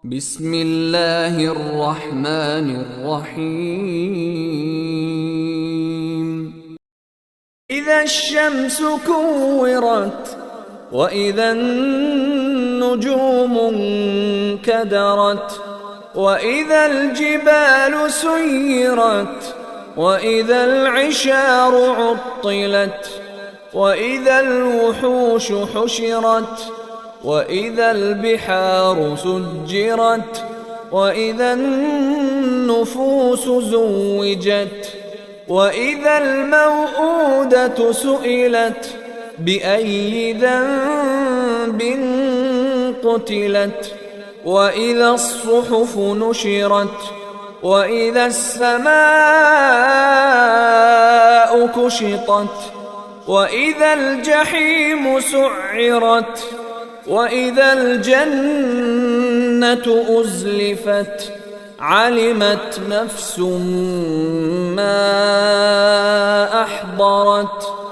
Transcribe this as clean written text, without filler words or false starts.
بسم الله الرحمن الرحيم إذا الشمس كورت وإذا النجوم انكدرت وإذا الجبال سيرت وإذا العشار عطلت وإذا الوحوش حشرت وإذا البحار سجرت وإذا النفوس زوجت وإذا الموءودة سئلت بأي ذنب قتلت وإذا الصحف نشرت وإذا السماء كشطت وإذا الجحيم سعرت وإذا الجنة أزلفت علمت نفس ما أحضرت